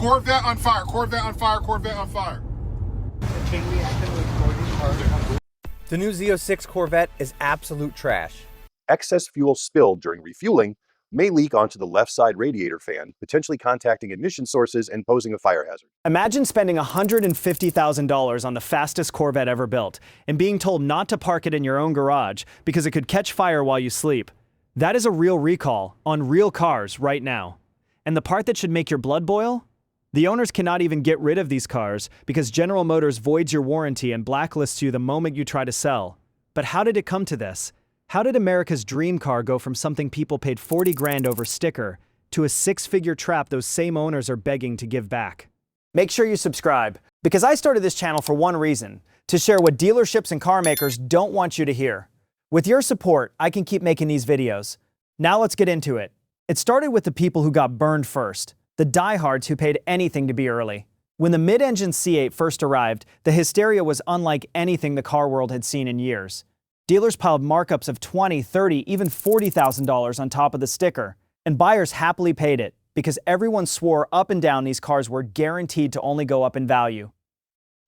Corvette on fire, Corvette on fire, Corvette on fire. The new Z06 Corvette is absolute trash. Excess fuel spilled during refueling may leak onto the left side radiator fan, potentially contacting ignition sources and posing a fire hazard. Imagine spending $150,000 on the fastest Corvette ever built and being told not to park it in your own garage because it could catch fire while you sleep. That is a real recall on real cars right now. And the part that should make your blood boil? The owners cannot even get rid of these cars because General Motors voids your warranty and blacklists you the moment you try to sell. But how did it come to this? How did America's dream car go from something people paid 40 grand over sticker to a six-figure trap those same owners are begging to give back? Make sure you subscribe, because I started this channel for one reason: to share what dealerships and car makers don't want you to hear. With your support, I can keep making these videos. Now let's get into it. It started with the people who got burned first, the diehards who paid anything to be early. When the mid-engine C8 first arrived, the hysteria was unlike anything the car world had seen in years. Dealers piled markups of $20,000, $30,000, even $40,000 on top of the sticker, and buyers happily paid it because everyone swore up and down these cars were guaranteed to only go up in value.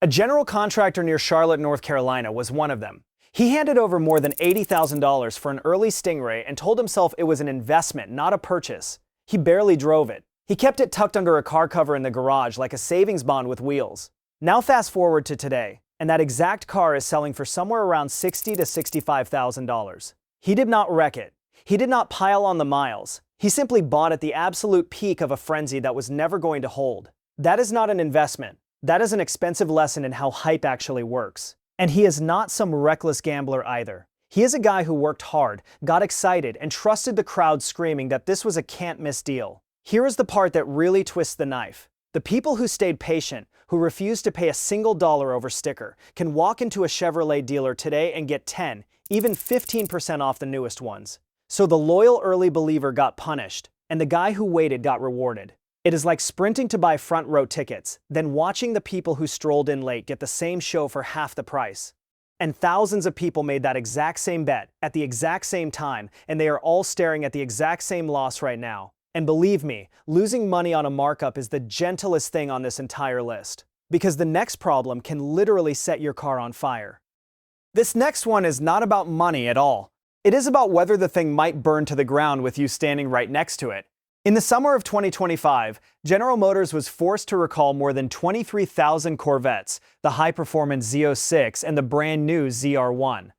A general contractor near Charlotte, North Carolina was one of them. He handed over more than $80,000 for an early Stingray and told himself it was an investment, not a purchase. He barely drove it. He kept it tucked under a car cover in the garage like a savings bond with wheels. Now fast forward to today, and that exact car is selling for somewhere around $60,000 to $65,000. He did not wreck it. He did not pile on the miles. He simply bought at the absolute peak of a frenzy that was never going to hold. That is not an investment. That is an expensive lesson in how hype actually works. And he is not some reckless gambler either. He is a guy who worked hard, got excited, and trusted the crowd screaming that this was a can't-miss deal. Here is the part that really twists the knife. The people who stayed patient, who refused to pay a single dollar over sticker, can walk into a Chevrolet dealer today and get 10, even 15% off the newest ones. So the loyal early believer got punished, and the guy who waited got rewarded. It is like sprinting to buy front row tickets, then watching the people who strolled in late get the same show for half the price. And thousands of people made that exact same bet at the exact same time, and they are all staring at the exact same loss right now. And believe me, losing money on a markup is the gentlest thing on this entire list, because the next problem can literally set your car on fire. This next one is not about money at all. It is about whether the thing might burn to the ground with you standing right next to it. In the summer of 2025, General Motors was forced to recall more than 23,000 Corvettes, the high-performance Z06 and the brand new ZR1.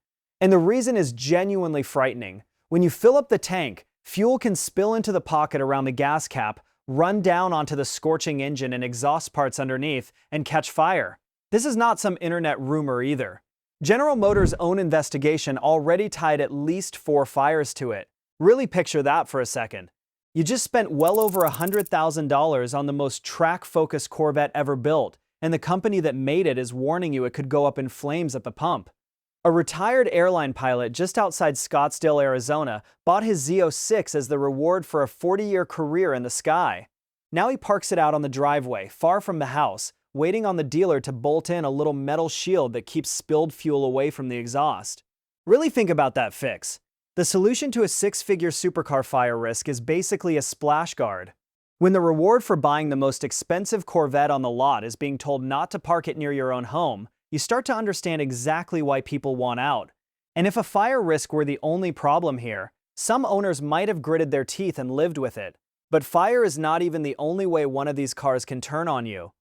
And the reason is genuinely frightening. When you fill up the tank, fuel can spill into the pocket around the gas cap, run down onto the scorching engine and exhaust parts underneath, and catch fire. This is not some internet rumor either. General Motors' own investigation already tied at least 4 fires to it. Really picture that for a second. You just spent well over $100,000 on the most track-focused Corvette ever built, and the company that made it is warning you it could go up in flames at the pump. A retired airline pilot just outside Scottsdale, Arizona, bought his Z06 as the reward for a 40-year career in the sky. Now he parks it out on the driveway, far from the house, waiting on the dealer to bolt in a little metal shield that keeps spilled fuel away from the exhaust. Really think about that fix. The solution to a 6-figure supercar fire risk is basically a splash guard. When the reward for buying the most expensive Corvette on the lot is being told not to park it near your own home, you start to understand exactly why people want out. And if a fire risk were the only problem here, some owners might have gritted their teeth and lived with it. But fire is not even the only way one of these cars can turn on you.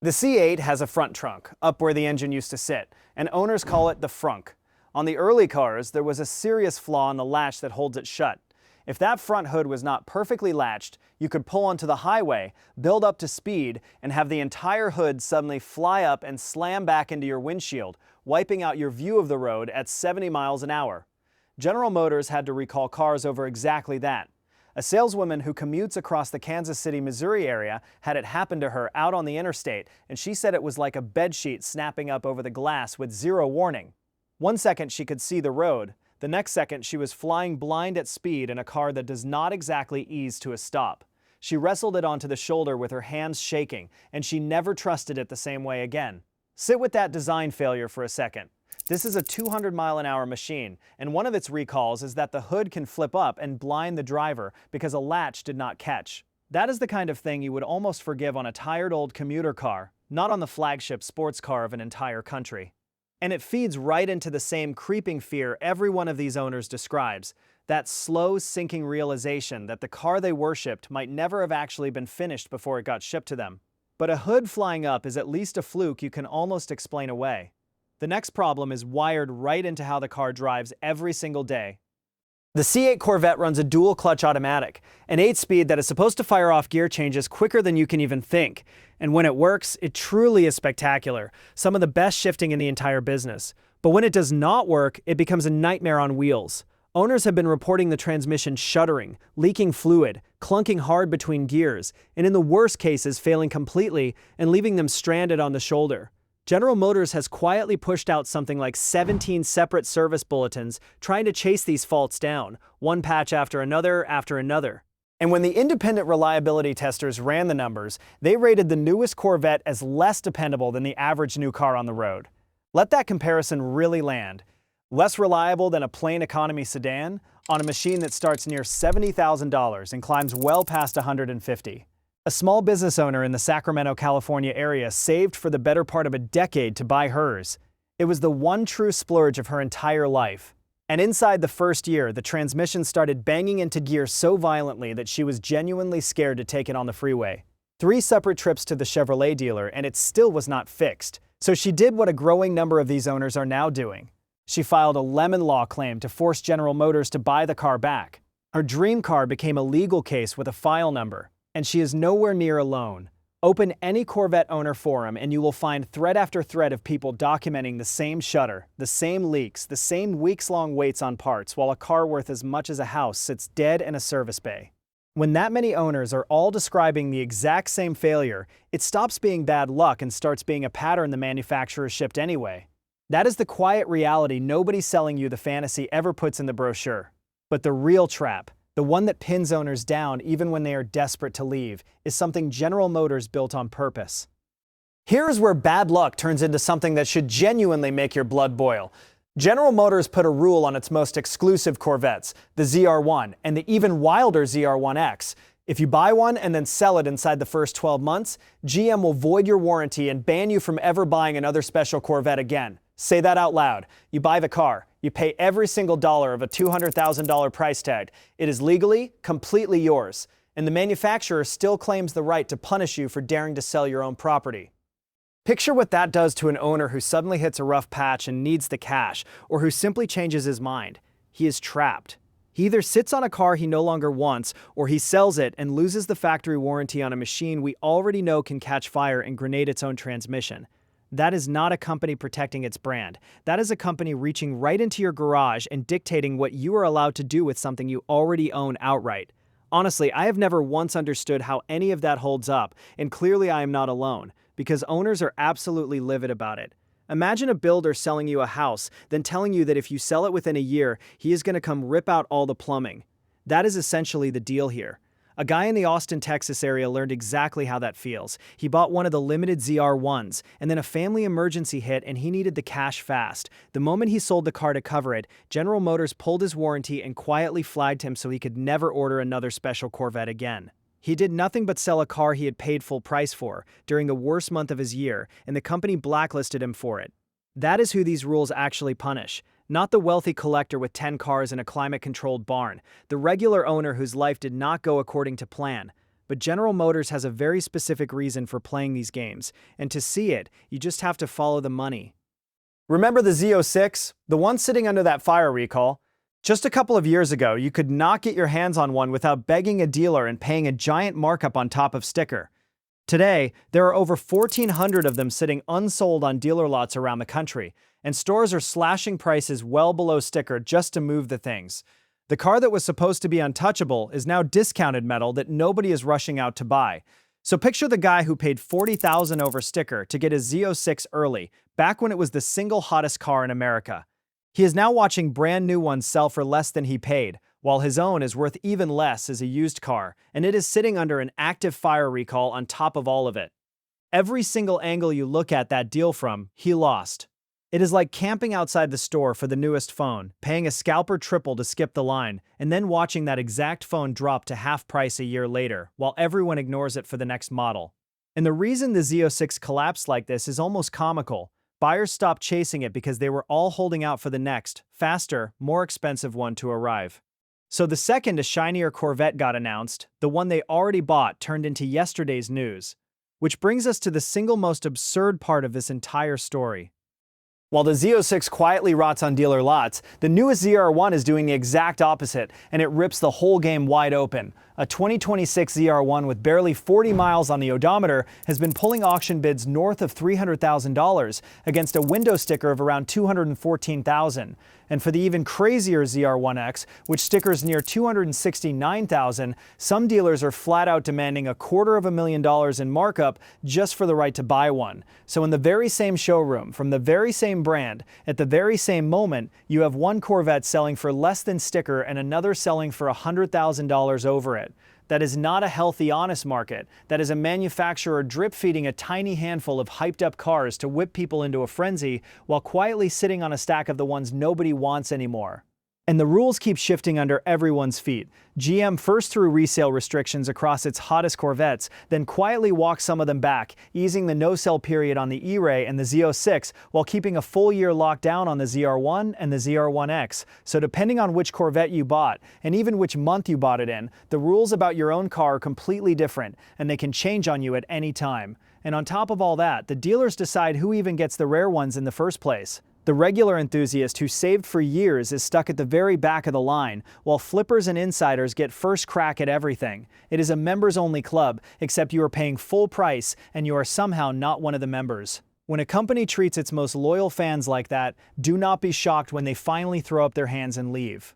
The C8 has a front trunk, up where the engine used to sit, and owners call it the frunk. On the early cars, there was a serious flaw in the latch that holds it shut. If that front hood was not perfectly latched, you could pull onto the highway, build up to speed, and have the entire hood suddenly fly up and slam back into your windshield, wiping out your view of the road at 70 miles an hour. General Motors had to recall cars over exactly that. A saleswoman who commutes across the Kansas City, Missouri area had it happen to her out on the interstate, and she said it was like a bedsheet snapping up over the glass with zero warning. One second she could see the road, the next second she was flying blind at speed in a car that does not exactly ease to a stop. She wrestled it onto the shoulder with her hands shaking, and she never trusted it the same way again. Sit with that design failure for a second. This is a 200-mile-an-hour machine, and one of its recalls is that the hood can flip up and blind the driver because a latch did not catch. That is the kind of thing you would almost forgive on a tired old commuter car, not on the flagship sports car of an entire country. And it feeds right into the same creeping fear every one of these owners describes, that slow, sinking realization that the car they worshipped might never have actually been finished before it got shipped to them. But a hood flying up is at least a fluke you can almost explain away. The next problem is wired right into how the car drives every single day. The C8 Corvette runs a dual-clutch automatic, an 8-speed that is supposed to fire off gear changes quicker than you can even think. And when it works, it truly is spectacular, some of the best shifting in the entire business. But when it does not work, it becomes a nightmare on wheels. Owners have been reporting the transmission shuddering, leaking fluid, clunking hard between gears, and in the worst cases failing completely and leaving them stranded on the shoulder. General Motors has quietly pushed out something like 17 separate service bulletins trying to chase these faults down, one patch after another. And when the independent reliability testers ran the numbers, they rated the newest Corvette as less dependable than the average new car on the road. Let that comparison really land. Less reliable than a plain economy sedan on a machine that starts near $70,000 and climbs well past $150,000. A small business owner in the Sacramento, California area saved for the better part of a decade to buy hers. It was the one true splurge of her entire life. And inside the first year, the transmission started banging into gear so violently that she was genuinely scared to take it on the freeway. 3 separate trips to the Chevrolet dealer and it still was not fixed. So she did what a growing number of these owners are now doing. She filed a lemon law claim to force General Motors to buy the car back. Her dream car became a legal case with a file number. And she is nowhere near alone. Open any Corvette owner forum and you will find thread after thread of people documenting the same shudder, the same leaks, the same weeks-long waits on parts while a car worth as much as a house sits dead in a service bay. When that many owners are all describing the exact same failure, it stops being bad luck and starts being a pattern the manufacturer shipped anyway. That is the quiet reality nobody selling you the fantasy ever puts in the brochure. But the real trap, the one that pins owners down even when they are desperate to leave, is something General Motors built on purpose. Here is where bad luck turns into something that should genuinely make your blood boil. General Motors put a rule on its most exclusive Corvettes, the ZR1 and the even wilder ZR1X. If you buy one and then sell it inside the first 12 months, GM will void your warranty and ban you from ever buying another special Corvette again. Say that out loud. You buy the car. You pay every single dollar of a $200,000 price tag. It is legally, completely yours. And the manufacturer still claims the right to punish you for daring to sell your own property. Picture what that does to an owner who suddenly hits a rough patch and needs the cash, or who simply changes his mind. He is trapped. He either sits on a car he no longer wants, or he sells it and loses the factory warranty on a machine we already know can catch fire and grenade its own transmission. That is not a company protecting its brand. That is a company reaching right into your garage and dictating what you are allowed to do with something you already own outright. Honestly, I have never once understood how any of that holds up, and clearly I am not alone, because owners are absolutely livid about it. Imagine a builder selling you a house, then telling you that if you sell it within a year, he is going to come rip out all the plumbing. That is essentially the deal here. A guy in the Austin, Texas area learned exactly how that feels. He bought one of the limited ZR1s, and then a family emergency hit and he needed the cash fast. The moment he sold the car to cover it, General Motors pulled his warranty and quietly flagged him so he could never order another special Corvette again. He did nothing but sell a car he had paid full price for during the worst month of his year, and the company blacklisted him for it. That is who these rules actually punish. Not the wealthy collector with 10 cars in a climate-controlled barn, the regular owner whose life did not go according to plan. But General Motors has a very specific reason for playing these games, and to see it, you just have to follow the money. Remember the Z06, the one sitting under that fire recall? Just a couple of years ago, you could not get your hands on one without begging a dealer and paying a giant markup on top of sticker. Today, there are over 1,400 of them sitting unsold on dealer lots around the country, and stores are slashing prices well below sticker just to move the things. The car that was supposed to be untouchable is now discounted metal that nobody is rushing out to buy. So picture the guy who paid $40,000 over sticker to get his Z06 early, back when it was the single hottest car in America. He is now watching brand new ones sell for less than he paid, while his own is worth even less as a used car, and it is sitting under an active fire recall on top of all of it. Every single angle you look at that deal from, he lost. It is like camping outside the store for the newest phone, paying a scalper triple to skip the line, and then watching that exact phone drop to half price a year later, while everyone ignores it for the next model. And the reason the Z06 collapsed like this is almost comical. Buyers stopped chasing it because they were all holding out for the next, faster, more expensive one to arrive. So the second a shinier Corvette got announced, the one they already bought turned into yesterday's news. Which brings us to the single most absurd part of this entire story. While the Z06 quietly rots on dealer lots, the newest ZR1 is doing the exact opposite, and it rips the whole game wide open. A 2026 ZR1 with barely 40 miles on the odometer has been pulling auction bids north of $300,000 against a window sticker of around $214,000. And for the even crazier ZR1X, which stickers near $269,000, some dealers are flat out demanding $250,000 in markup just for the right to buy one. So in the very same showroom, from the very same brand, at the very same moment, you have one Corvette selling for less than sticker and another selling for $100,000 over it. That is not a healthy, honest market. That is a manufacturer drip-feeding a tiny handful of hyped-up cars to whip people into a frenzy while quietly sitting on a stack of the ones nobody wants anymore. And the rules keep shifting under everyone's feet. GM first threw resale restrictions across its hottest Corvettes, then quietly walked some of them back, easing the no-sell period on the E-Ray and the Z06 while keeping a full year locked down on the ZR1 and the ZR1X. So depending on which Corvette you bought, and even which month you bought it in, the rules about your own car are completely different, and they can change on you at any time. And on top of all that, the dealers decide who even gets the rare ones in the first place. The regular enthusiast who saved for years is stuck at the very back of the line, while flippers and insiders get first crack at everything. It is a members-only club, except you are paying full price and you are somehow not one of the members. When a company treats its most loyal fans like that, do not be shocked when they finally throw up their hands and leave.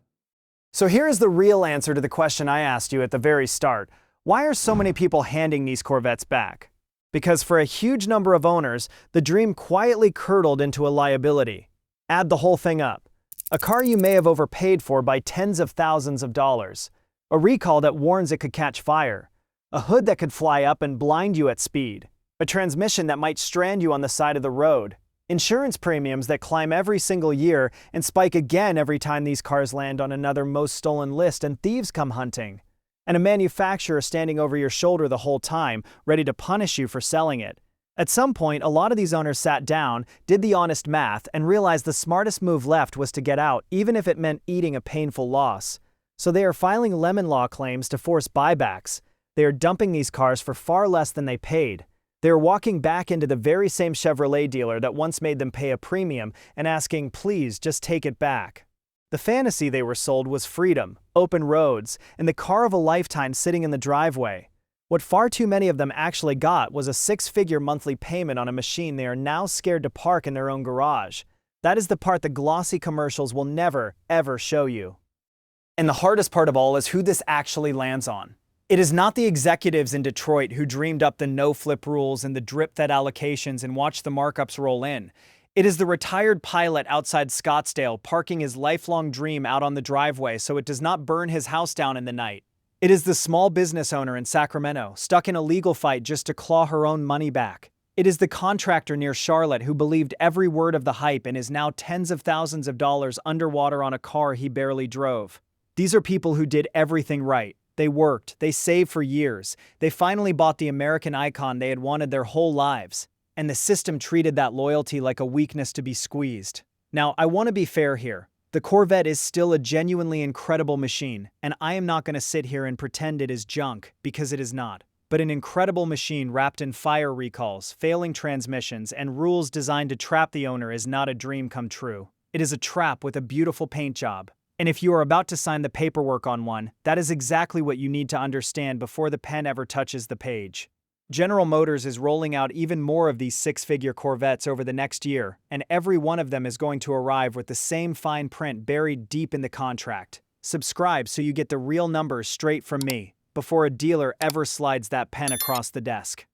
So here is the real answer to the question I asked you at the very start. Why are so many people handing these Corvettes back? Because for a huge number of owners, the dream quietly curdled into a liability. Add the whole thing up. A car you may have overpaid for by tens of thousands of dollars. A recall that warns it could catch fire. A hood that could fly up and blind you at speed. A transmission that might strand you on the side of the road. Insurance premiums that climb every single year and spike again every time these cars land on another most stolen list and thieves come hunting. And a manufacturer standing over your shoulder the whole time, ready to punish you for selling it. At some point, a lot of these owners sat down, did the honest math, and realized the smartest move left was to get out, even if it meant eating a painful loss. So they are filing lemon law claims to force buybacks. They are dumping these cars for far less than they paid. They are walking back into the very same Chevrolet dealer that once made them pay a premium and asking, please, just take it back. The fantasy they were sold was freedom, open roads, and the car of a lifetime sitting in the driveway. What far too many of them actually got was a six-figure monthly payment on a machine they are now scared to park in their own garage. That is the part the glossy commercials will never, ever show you. And the hardest part of all is who this actually lands on. It is not the executives in Detroit who dreamed up the no-flip rules and the drip-fed allocations and watched the markups roll in. It is the retired pilot outside Scottsdale parking his lifelong dream out on the driveway so it does not burn his house down in the night. It is the small business owner in Sacramento stuck in a legal fight just to claw her own money back. It is the contractor near Charlotte who believed every word of the hype and is now tens of thousands of dollars underwater on a car he barely drove. These are people who did everything right. They worked, they saved for years. They finally bought the American icon they had wanted their whole lives. And the system treated that loyalty like a weakness to be squeezed. Now, I want to be fair here. The Corvette is still a genuinely incredible machine, and I am not going to sit here and pretend it is junk, because it is not. But an incredible machine wrapped in fire recalls, failing transmissions, and rules designed to trap the owner is not a dream come true. It is a trap with a beautiful paint job. And if you are about to sign the paperwork on one, that is exactly what you need to understand before the pen ever touches the page. General Motors is rolling out even more of these six-figure Corvettes over the next year, and every one of them is going to arrive with the same fine print buried deep in the contract. Subscribe so you get the real numbers straight from me, before a dealer ever slides that pen across the desk.